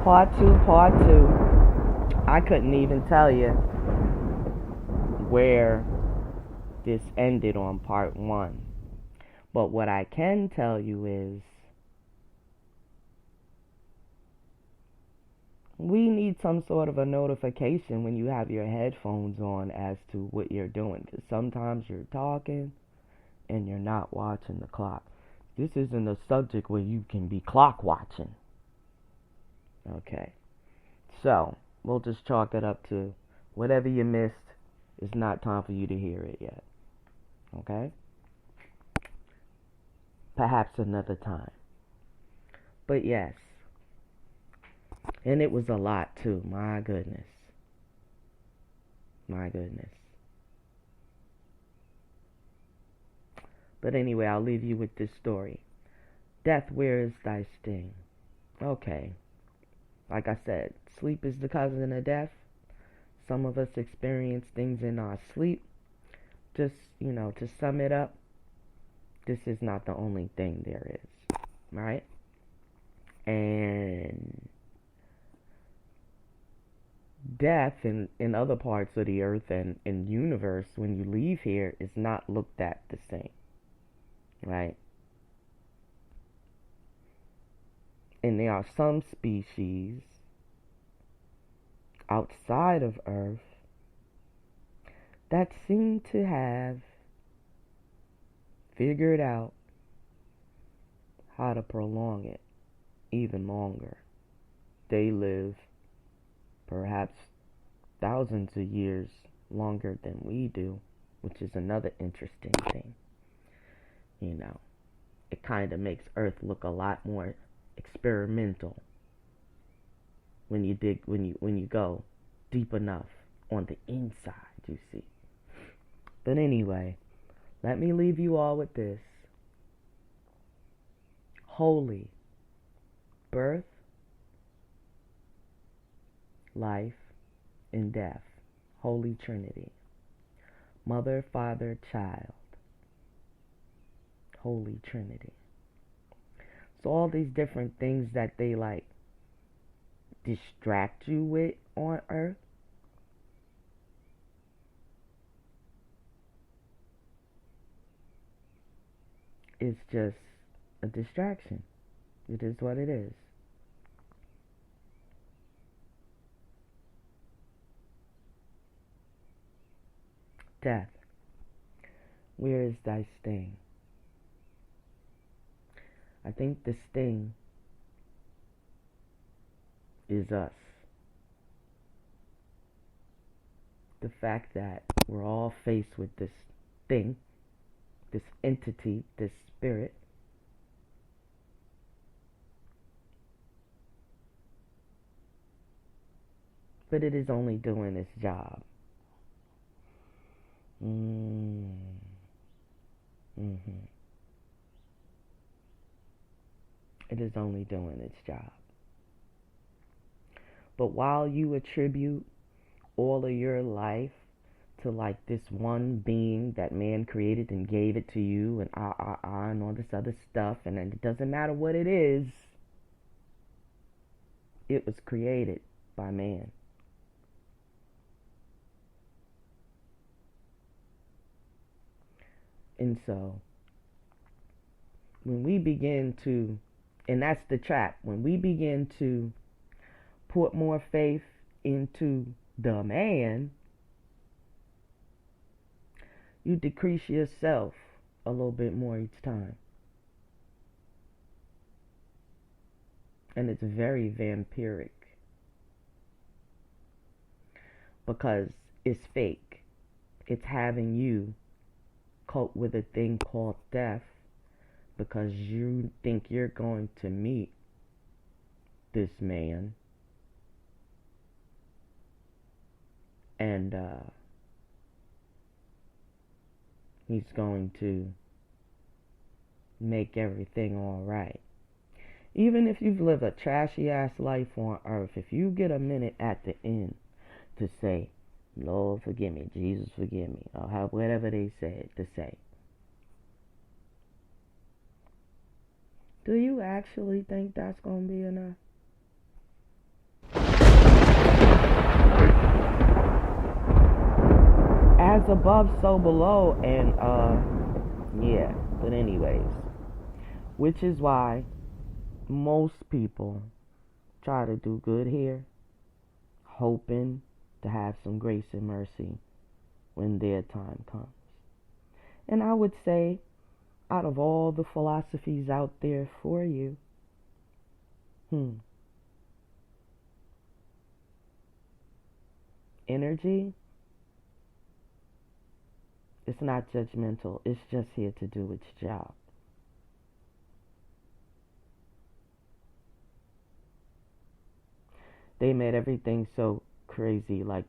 Part two, part two. I couldn't even tell you where this ended on part one. But what I can tell you is we need some sort of a notification when you have your headphones on as to what you're doing. Because sometimes you're talking and you're not watching the clock. This isn't a subject where you can be clock watching. Okay. So, we'll just chalk it up to whatever you missed, it's not time for you to hear it yet. Okay? Perhaps another time. But yes. And it was a lot too. My goodness. My goodness. But anyway, I'll leave you with this story. Death, where is thy sting? Okay. Like I said, sleep is the cousin of death. Some of us experience things in our sleep. Just, to sum it up, this is not the only thing there is. Right? And death in other parts of the earth and universe, when you leave here, is not looked at the same. Right? And there are some species outside of Earth that seem to have figured out how to prolong it even longer. They live perhaps thousands of years longer than we do, which is another interesting thing. It kind of makes Earth look a lot more experimental when you go deep enough on the inside, you see. But anyway, let me leave you all with this. Holy birth, life, and death. Holy Trinity. Mother, Father, Child. Holy Trinity. So all these different things that they distract you with on Earth, it's just a distraction. It is what it is. Death, where is thy sting? I think the sting is us. The fact that we're all faced with this thing, this entity, this spirit, but it is only doing its job. It is only doing its job. But while you attribute all of your life to this one being that man created and gave it to you and and all this other stuff, and it doesn't matter what it is, it was created by man. And so, when we begin to, and that's the trap, when we begin to put more faith into the man, you decrease yourself a little bit more each time. And it's very vampiric. Because it's fake. It's having you cope with a thing called death because you think you're going to meet this man and he's going to make everything all right. Even if you've lived a trashy ass life on Earth, if you get a minute at the end to say, Lord forgive me, Jesus forgive me, or whatever they said to say, do you actually think that's going to be enough? as above, so below, and yeah. But anyways, which is why most people try to do good here, hoping to have some grace and mercy when their time comes. And I would say, out of all the philosophies out there for you, energy, it's not judgmental. It's just here to do its job. They made everything so crazy, like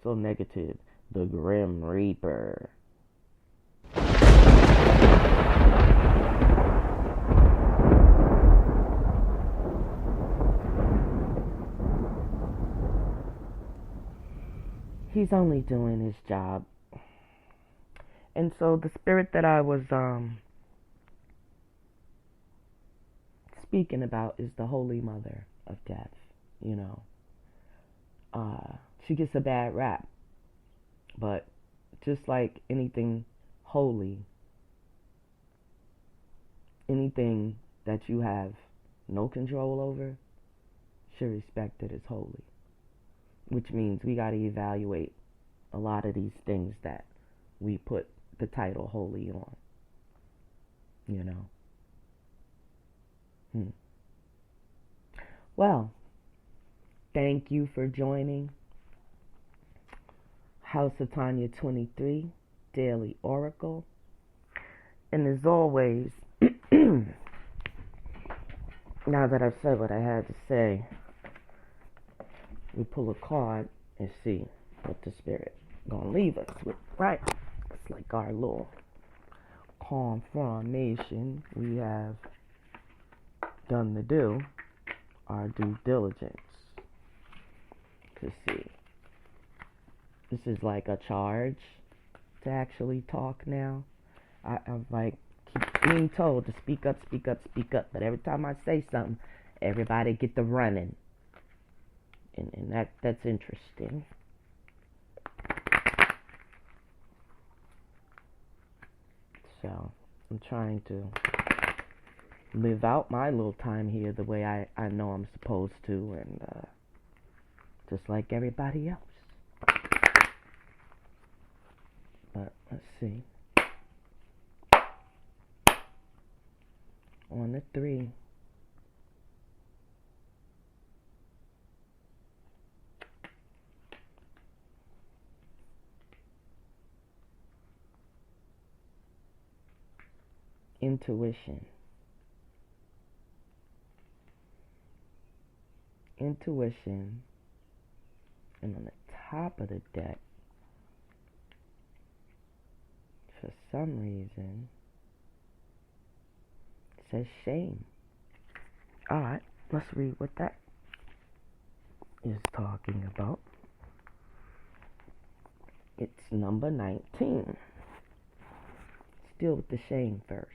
so negative. The Grim Reaper. He's only doing his job. And so the spirit that I was speaking about is the Holy Mother of Death. You know, she gets a bad rap, but just like anything holy, anything that you have no control over should respect it as holy, which means we got to evaluate a lot of these things that we put the title holy on, you know. Well, thank you for joining House of Tanya 23 Daily Oracle. And as always, now that I've said what I had to say, we pull a card and see what the spirit gonna leave us with, right? It's like our little confirmation. We have done our due diligence to see. This is like a charge to actually talk now. I'm like keep being told to speak up, speak up, speak up. But every time I say something, everybody get the running. And that's interesting. So I'm trying to live out my little time here the way I know I'm supposed to, and just like everybody else. But let's see. On the 3. Intuition. Intuition. And on the top of the deck, for some reason, it says shame. Alright, let's read what that is talking about. It's number 19. Let's deal with the shame first.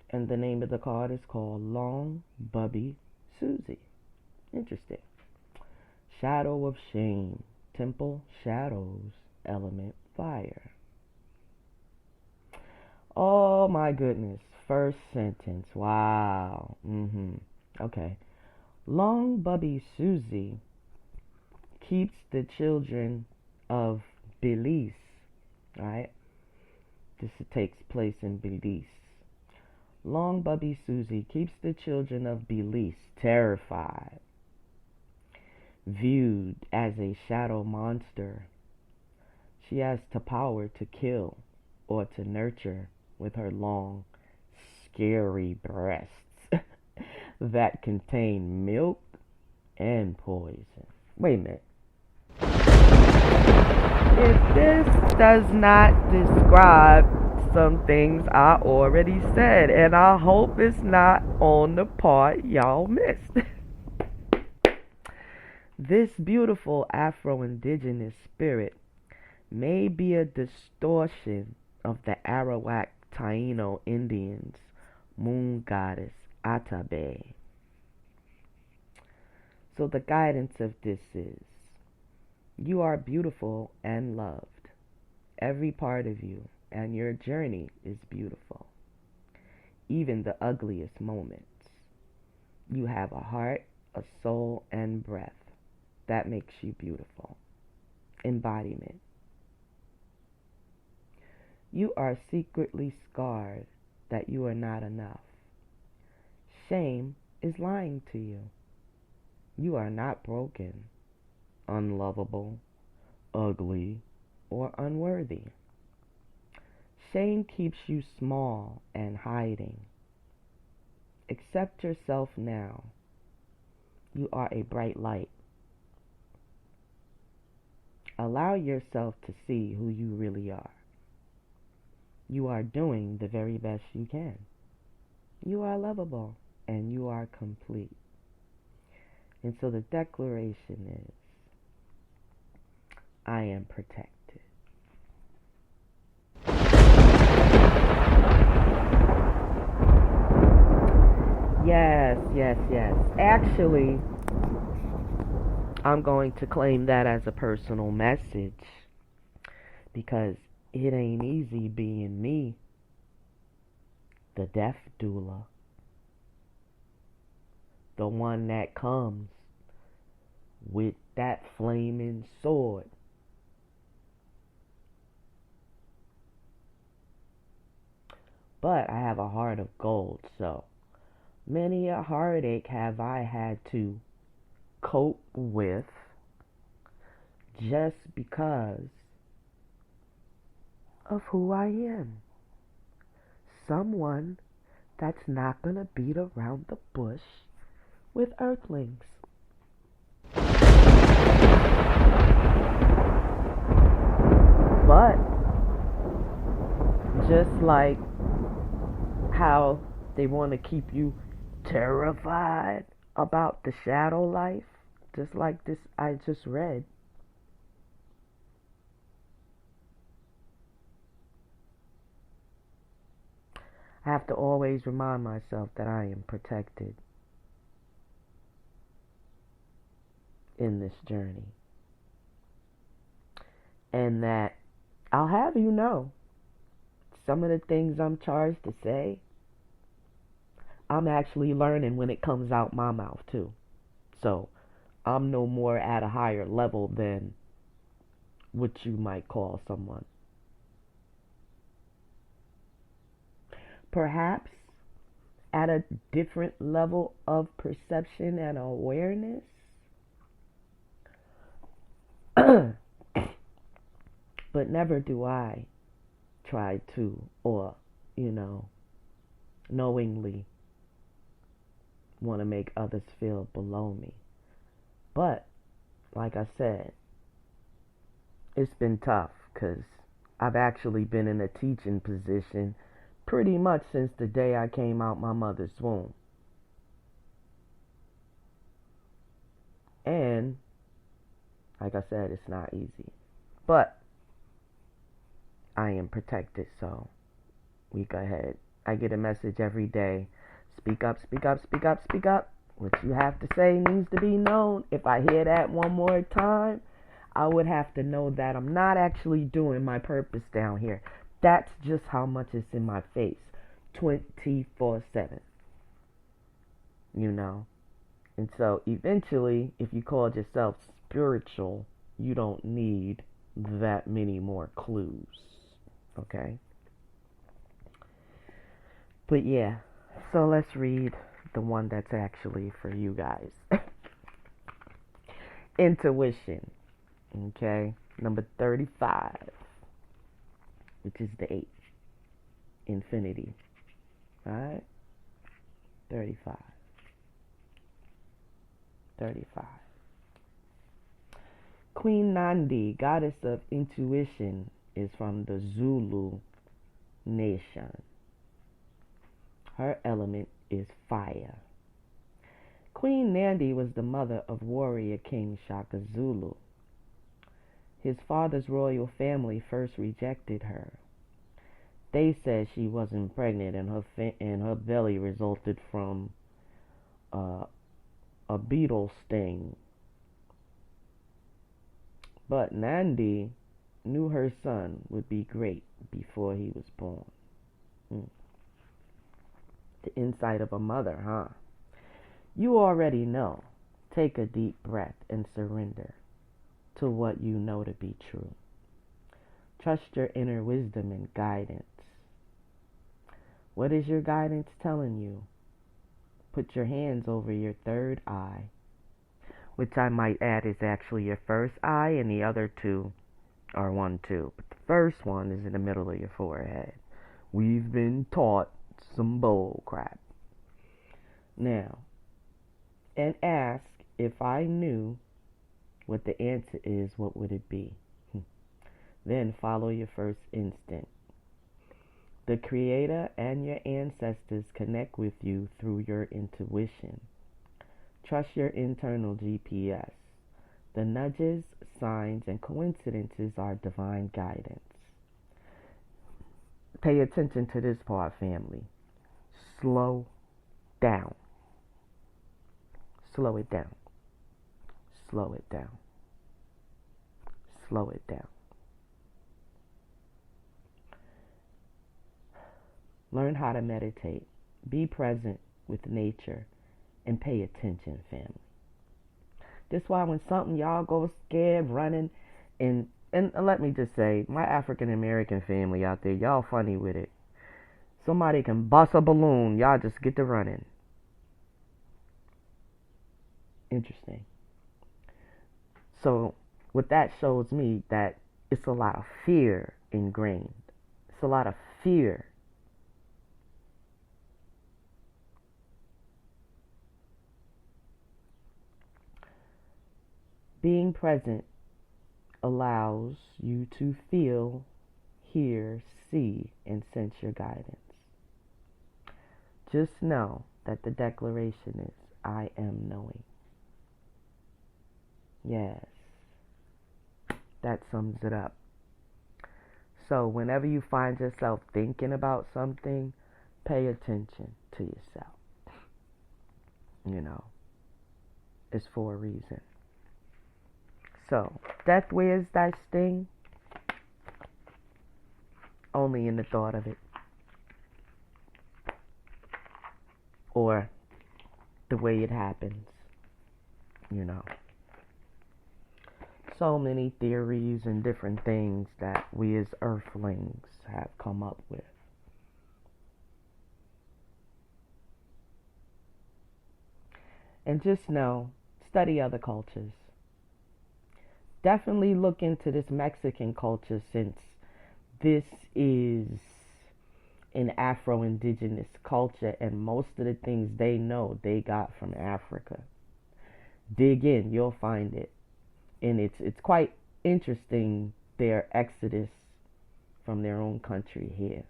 And the name of the card is called Long Bubby Susie. Interesting. Shadow of Shame. Temple Shadows. Element Fire. Oh my goodness. First sentence. Wow. Okay. Long Bubby Susie keeps the children of Belize. Right? This takes place in Belize. Long Bubby Susie keeps the children of Belize terrified, viewed as a shadow monster. She has the power to kill or to nurture with her long, scary breasts that contain milk and poison. Wait a minute. If this does not describe some things I already said, and I hope it's not on the part y'all missed. This beautiful Afro-Indigenous spirit may be a distortion of the Arawak Taino Indians' moon goddess Atabe. So the guidance of this is you are beautiful and loved. Every part of you and your journey is beautiful. Even the ugliest moments. You have a heart, a soul, and breath. That makes you beautiful. Embodiment. You are secretly scarred that you are not enough. Shame is lying to you. You are not broken, unlovable, ugly, or unworthy. Shame keeps you small and hiding. Accept yourself now. You are a bright light. Allow yourself to see who you really are. You are doing the very best you can. You are lovable and you are complete. And so the declaration is, I am protected. Yes, yes, yes. Actually, I'm going to claim that as a personal message because it ain't easy being me, the death doula, the one that comes with that flaming sword. But I have a heart of gold, so many a heartache have I had to cope with just because of who I am. Someone that's not gonna beat around the bush with earthlings. But just like how they want to keep you terrified about the shadow life, just like this I just read. I have to always remind myself that I am protected in this journey. And that I'll have you know, some of the things I'm charged to say, I'm actually learning when it comes out my mouth too. So I'm no more at a higher level than what you might call someone. Perhaps at a different level of perception and awareness. But never do I try to, or, knowingly want to make others feel below me. But, like I said, it's been tough because I've actually been in a teaching position pretty much since the day I came out my mother's womb. And, like I said, it's not easy. But I am protected, so we go ahead. I get a message every day. Speak up, speak up, speak up, speak up. What you have to say needs to be known. If I hear that one more time, I would have to know that I'm not actually doing my purpose down here. That's just how much it's in my face 24/7. And so eventually, if you call yourself spiritual, you don't need that many more clues. Okay? But yeah, so let's read the one that's actually for you guys. Intuition. Okay? Number 35, which is the 8. Infinity. Alright? 35. 35. Queen Nandi, goddess of intuition, is from the Zulu nation. Her element is fire. Queen Nandi was the mother of warrior King Shaka Zulu. His father's royal family first rejected her. They said she wasn't pregnant and her belly resulted from a beetle sting. But Nandi knew her son would be great before he was born. The insight of a mother, huh? You already know. Take a deep breath and surrender to what you know to be true. Trust your inner wisdom and guidance. What is your guidance telling you? Put your hands over your third eye, which I might add is actually your first eye, and the other two are 1, 2. But the first one is in the middle of your forehead. We've been taught some bull crap. Now, and ask, if I knew what the answer is, what would it be? Then follow your first instinct. The Creator and your ancestors connect with you through your intuition. Trust your internal GPS. The nudges, signs, and coincidences are divine guidance. Pay attention to this part, family. Slow down. Slow it down. Slow it down. Slow it down. Learn how to meditate. Be present with nature and pay attention, family. That's why when something y'all go scared running, and let me just say, my African American family out there, y'all funny with it. Somebody can bust a balloon, y'all just get to running. Interesting. So what that shows me, that it's a lot of fear ingrained. It's a lot of fear. Being present allows you to feel, hear, see, and sense your guidance. Just know that the declaration is, I am knowing. Yes. That sums it up. So whenever you find yourself thinking about something, pay attention to yourself. You know, it's for a reason. So, death wears thy sting, only in the thought of it, or the way it happens, you know. So many theories and different things that we as earthlings have come up with. And just know, study other cultures. Definitely look into this Mexican culture, since this is an Afro-Indigenous culture, and most of the things they know they got from Africa. Dig in, you'll find it. And it's quite interesting, their exodus from their own country here.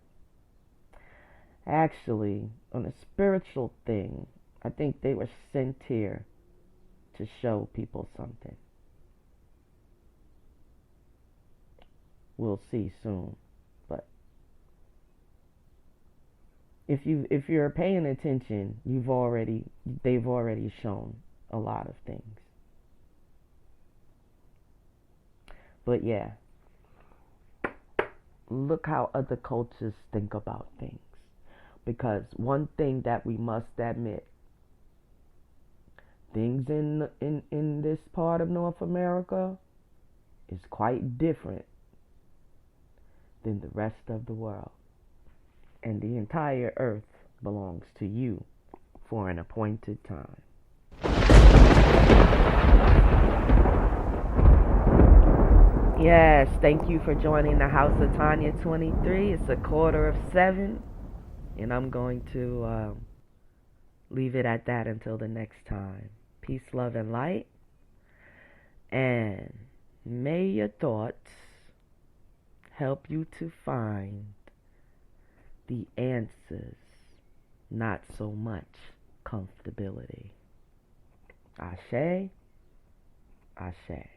Actually, on a spiritual thing, I think they were sent here to show people something. We'll see soon. But if you're paying attention, they've already shown a lot of things. But yeah, look how other cultures think about things. Because one thing that we must admit, things in this part of North America is quite different than the rest of the world. And the entire earth belongs to you for an appointed time. Yes, thank you for joining the House of Tanya 23. It's 6:45, and I'm going to leave it at that until the next time. Peace, love, and light. And may your thoughts help you to find the answers, not so much comfortability. Ashe, Ashe.